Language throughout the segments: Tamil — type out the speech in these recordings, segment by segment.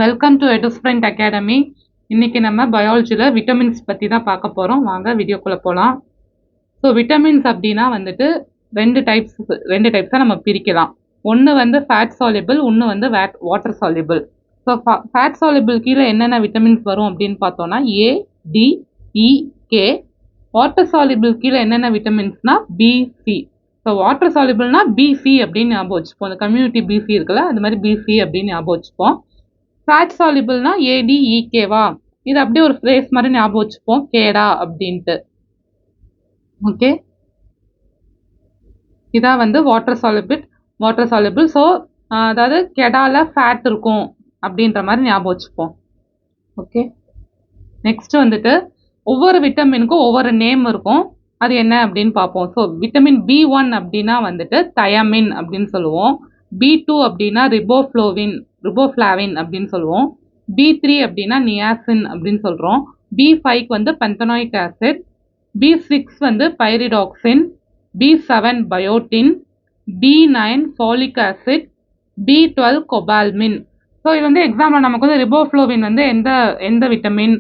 Welcome to எடுஸ்பிரிண்ட் academy. இன்னைக்கு நம்ம பயாலஜியில் விட்டமின்ஸ் பற்றி தான் பார்க்க போகிறோம். வாங்க வீடியோக்குள்ளே போகலாம். ஸோ விட்டமின்ஸ் அப்படின்னா வந்துட்டு ரெண்டு டைப்ஸாக நம்ம பிரிக்கலாம். ஒன்று வந்து ஃபேட் சால்யூபிள், ஒன்று வந்து water soluble. So fat soluble கீழே என்னென்ன விட்டமின்ஸ் வரும் அப்படின்னு பார்த்தோன்னா A, D, E, K. Water soluble கீழே என்னென்ன விட்டமின்ஸ்னா பி, சி. ஸோ வாட்டர் சால்யூபிள்னா பிசி அப்படின்னு ஞாபகம் வச்சுப்போம். இந்த கம்யூனிட்டி பிசி இருக்குல்ல, அது மாதிரி பிசி அப்படின்னு ஞாபகம் வச்சுப்போம். ஃபேட் சால்யூபிள்னா ஏடிஇகேவா, இது அப்படியே ஒரு ஃப்ரேஸ் மாதிரி ஞாபகம் வச்சுப்போம், கேடா அப்படின்ட்டு. ஓகே, இதான் வந்து வாட்டர் சால்யூபிள். ஸோ அதாவது கெடால ஃபேட் இருக்கும் அப்படின்ற மாதிரி ஞாபகம் வச்சுப்போம். ஓகே, நெக்ஸ்ட் வந்துட்டு ஒவ்வொரு விட்டமினுக்கும் ஒவ்வொரு நேம் இருக்கும். அது என்ன அப்படின்னு பார்ப்போம். ஸோ விட்டமின் B1 அப்படின்னா வந்துட்டு தயமின் அப்படின்னு சொல்லுவோம். B2 அப்படின்னா ரிபோஃப்ளாவின் அப்படின்னு சொல்லுவோம். B3 அப்படின்னா நியாசின் அப்படின்னு சொல்கிறோம். B5 வந்து பென்டனாயிக் ஆசிட். B6 வந்து pyridoxine. B7 biotin. B9 folic acid. B12 cobalamin. So இது வந்து எக்ஸாம்பிள் நமக்கு வந்து ரிபோஃப்ளோவின் வந்து எந்த விட்டமின்,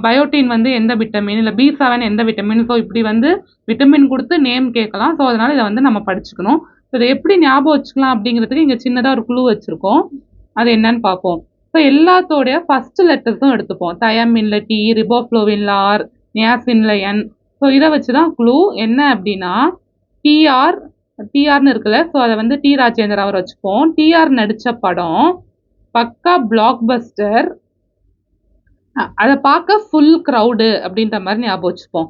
பயோட்டின் வந்து எந்த விட்டமின், இல்லை B7 எந்த விட்டமின். ஸோ இப்படி வந்து விட்டமின் கொடுத்து நேம் கேட்கலாம். ஸோ அதனால இதை வந்து நம்ம படிச்சுக்கணும். ஸோ இதை எப்படி ஞாபகம் வச்சுக்கலாம் அப்படிங்கிறதுக்கு இங்கே சின்னதாக ஒரு க்ளூ வச்சுருக்கோம். அது என்னன்னு பார்ப்போம். ஸோ எல்லாத்தோடைய ஃபர்ஸ்ட் லெட்டர்ஸும் எடுத்துப்போம். தயமின்ல டி, ரிபோஃப்ளோவின்ல ஆர், நியாசின்ல என். ஸோ இதை வச்சு தான் க்ளூ என்ன அப்படின்னா டிஆர்னு இருக்குல்ல. ஸோ அதை வந்து டி ராஜேந்தர் அவர் வச்சுப்போம். டிஆர் நடித்த படம் பக்கா பிளாக் பஸ்டர். அதை பார்க்க ஃபுல் க்ரௌடு அப்படின்ற மாதிரி ஞாபகம் வச்சுப்போம்.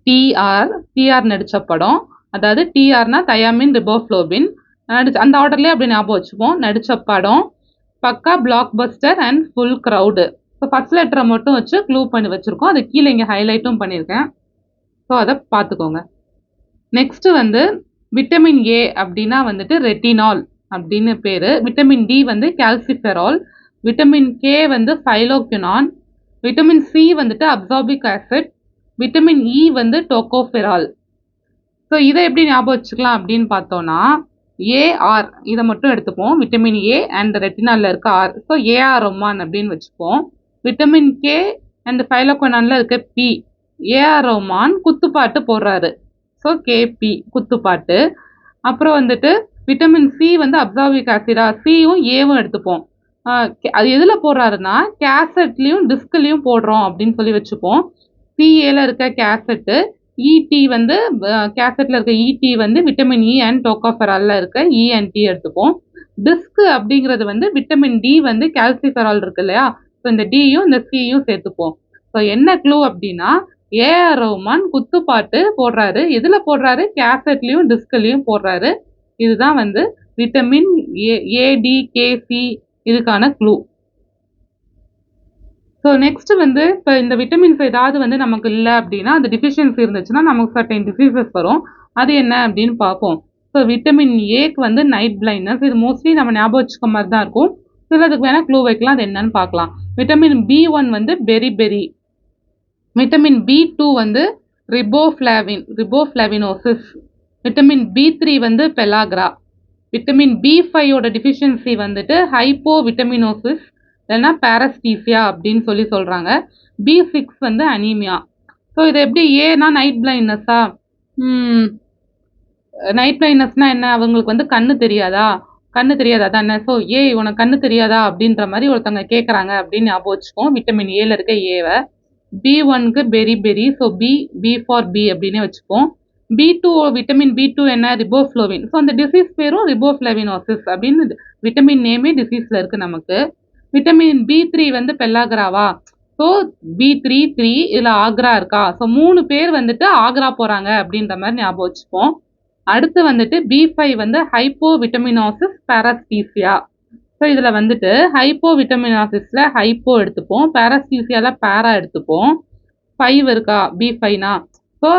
டிஆர் நடித்த படம், அதாவது டிஆர்னா தயாமின் ரிபோஃப்ளோவின் அந்த ஆர்டர்லேயே அப்படி ஞாபகம் வச்சுப்போம். நடித்த படம் பக்கா black Bastar and full crowd. So first லெட்டரை மட்டும் வச்சு க்ளூ பண்ணி வச்சுருக்கோம். அது கீழே இங்கே ஹைலைட்டும் பண்ணியிருக்கேன். ஸோ அதை பார்த்துக்கோங்க. நெக்ஸ்ட் வந்து விட்டமின் ஏ அப்படின்னா வந்துட்டு ரெட்டினால் அப்படின்னு பேர். விட்டமின் டி வந்து கால்சிஃபெரால். விட்டமின் கே வந்து ஃபைலோக்வினான். விட்டமின் சி வந்துட்டு அப்சார்பிக் ஆசிட். விட்டமின் இ வந்து டோகோஃபெரால். ஸோ இதை எப்படி ஞாபகம் வச்சுக்கலாம் அப்படின்னு பார்த்தோன்னா ஏஆர் இதை மட்டும் எடுத்துப்போம். விட்டமின் ஏ அண்ட் ரெட்டினாலில் இருக்க ஆர். ஸோ ஏஆர் ரொமான் அப்படின்னு வச்சுப்போம். விட்டமின் கே அண்ட் ஃபைலோக்வினானில் இருக்க பி. ஏஆர் ரொமான் குத்துப்பாட்டு போடுறாரு. ஸோ கேபி குத்துப்பாட்டு. அப்புறம் வந்துட்டு விட்டமின் சி வந்து அப்சார்பிக் ஆசிடா, சியும் ஏவும் எடுத்துப்போம். அது எதில் போடுறாருன்னா கேசட்லேயும் டிஸ்க்லேயும் போடுறோம் அப்படின்னு சொல்லி வச்சுப்போம். சிஏல இருக்க கேசட்டு, இடி வந்து கேசட்டில் இருக்க இடி வந்து விட்டமின் இ அண்ட் டோகோஃபெராலில் இருக்க இ அண்ட் டி எடுத்துப்போம். டிஸ்க் அப்படிங்கிறது வந்து விட்டமின் டி வந்து கால்சிஃபெரால் இருக்கு இல்லையா. ஸோ இந்த டியும் இந்த சியும் சேர்த்துப்போம். ஸோ என்ன க்ளூ அப்படின்னா ஏஆர் ரஹ்மான் குத்துப்பாட்டு போடுறாரு. எதில் போடுறாரு? கேசட்லேயும் டிஸ்க்லேயும் போடுறாரு. இதுதான் வந்து விட்டமின் ஏடிகேசி இதுக்கான க்ளூ. ஸோ நெக்ஸ்ட் வந்து இப்போ இந்த விட்டமின்ஸ் ஏதாவது வந்து நமக்கு இல்லை அப்படின்னா, அந்த டிஃபிஷியன்சி இருந்துச்சுன்னா நமக்கு சர்டைன் டிசீசஸ் வரும். அது என்ன அப்படின்னு பார்ப்போம். ஸோ விட்டமின் ஏக்கு வந்து நைட் பிளைண்ட்னஸ். இது மோஸ்ட்லி நம்ம ஞாபகம் வச்சுக்க மாதிரி தான் இருக்கும். சிலதுக்கு வேணால் க்ளூ வைக்கலாம். அது என்னன்னு பார்க்கலாம். விட்டமின் B1 வந்து பெரி. விட்டமின் B2 வந்து ரிபோஃப்ளாவினோசிஸ். விட்டமின் B3 வந்து பெலாக்ரா. விட்டமின் B5ஓட டிஃபிஷியன்சி வந்துட்டு ஹைப்போவிட்டமினோசிஸ் இல்லைன்னா பாரஸ்டீசியா அப்படின்னு சொல்லி சொல்கிறாங்க. B6 வந்து அனீமியா. ஸோ இது எப்படி? ஏன்னா நைட் பிளைண்ட்னஸா? நைட் பிளைண்ட்னஸ்னால் என்ன? அவங்களுக்கு வந்து கண்ணு தெரியாதா தானே. ஸோ உனக்கு கண்ணு தெரியாதா அப்படின்ற மாதிரி ஒருத்தவங்க கேட்குறாங்க அப்படின்னு ஞாபகம் வச்சுக்கோம். விட்டமின் ஏல இருக்க ஏவை. B1க்கு பெரி. ஸோ பி ஃபார் பி அப்படின்னே வச்சுப்போம். B2 விட்டமின் B2 என்ன? ரிபோஃப்ளோவின். ஸோ அந்த டிசீஸ் பேரும் ரிபோஃப்ளாவினோசிஸ் அப்படின்னு விட்டமின் நேமே டிசீஸில் இருக்குது நமக்கு. விட்டமின் B3 வந்து பெல்லாகிராவா. ஸோ B3 இதில் ஆக்ரா இருக்கா. ஸோ 3 பேர் வந்துட்டு ஆக்ரா போகிறாங்க அப்படின்ற மாதிரி ஞாபகம் வச்சுப்போம். அடுத்து வந்துட்டு B5 வந்து ஹைப்போவிட்டமினோசிஸ் பாரஸ்டீசியா. ஸோ இதில் வந்துட்டு ஹைப்போவிட்டமினாசிஸில் ஹைப்போ எடுத்துப்போம், பாரஸ்டீசியாவில் பேரா எடுத்துப்போம். 5 இருக்கா B5னா. ஸோ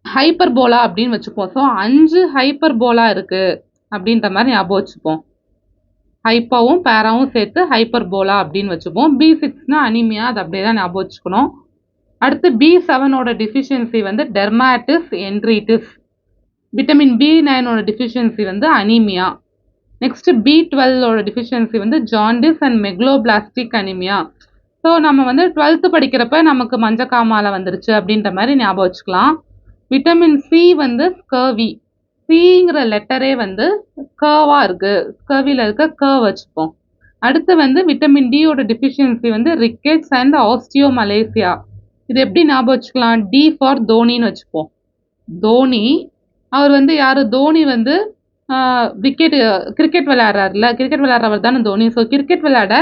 ஹைப்பர்போலா அப்படின்னு வச்சுப்போம். ஸோ 5 ஹைப்பர்போலா இருக்குது அப்படின்ற மாதிரி ஞாபகம் வச்சுப்போம். ஹைப்பாவும் பேராவும் சேர்த்து ஹைப்பர்போலா அப்படின்னு வச்சுப்போம். B6னா அனிமியா, அது அப்படியே தான் ஞாபகம் வச்சுக்கணும். அடுத்து B7ஓட டிஃபிஷியன்சி வந்து டெர்மாட்டிஸ் என்ட்ரிட்டிஸ். விட்டமின் B9ஓட டிஃபிஷியன்சி வந்து அனீமியா. நெக்ஸ்ட் B12ஓட டிஃபிஷியன்சி வந்து ஜாண்டிஸ் அண்ட் மெக்லோபிளாஸ்டிக் அனிமியா. ஸோ நம்ம வந்து 12th படிக்கிறப்ப நமக்கு மஞ்சக்காமாலை வந்துருச்சு அப்படின்ற மாதிரி ஞாபகம் வச்சுக்கலாம். விட்டமின் சி வந்து ஸ்கர்வி. சிங்கிற லெட்டரே வந்து கர்வாக இருக்கு, ஸ்கர்வியில் இருக்க கர்வ் வச்சுப்போம். அடுத்து வந்து விட்டமின் டியோட டிஃபிஷியன்சி வந்து ரிக்கெட்ஸ் அண்ட் ஆஸ்டியோமலேசியா. இது எப்படி ஞாபகம் வச்சுக்கலாம்? டி ஃபார் தோனின்னு வச்சுப்போம். தோனி அவர் வந்து யார்? தோனி வந்து கிரிக்கெட் விளையாடுறாருல, கிரிக்கெட் விளையாடுறவர் தானே தோனி. ஸோ கிரிக்கெட் விளையாட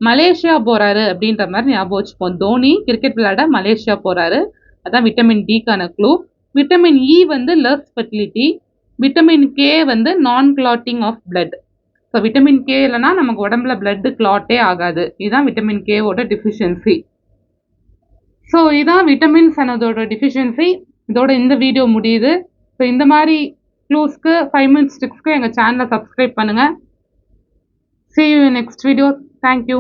மலேசியா போறாரு அப்படின்ற மாதிரி ஞாபகம் வச்சுப்போம். தோனி கிரிக்கெட் விளையாட மலேசியா போறாரு. அதான் விட்டமின் டிக்கான க்ளூ. விட்டமின் இ வந்து லெஸ் ஃபெர்டிலிட்டி. விட்டமின் கே வந்து non clotting of blood. So vitamin K இல்லைனா நமக்கு உடம்புல பிளட் கிளாட்டே ஆகாது. இதுதான் விட்டமின் கேவோட டிஃபிஷியன்சி. ஸோ இதான் விட்டமின்ஸ் அண்ட் அதோட டிஃபிஷியன்சி. இதோட இந்த வீடியோ முடியுது. ஸோ இந்த மாதிரி க்ளூஸ்க்கு 5 minutes டிப்ஸ்க்கு எங்கள் சேனலை சப்ஸ்கிரைப் பண்ணுங்கள். See you in next video. Thank you.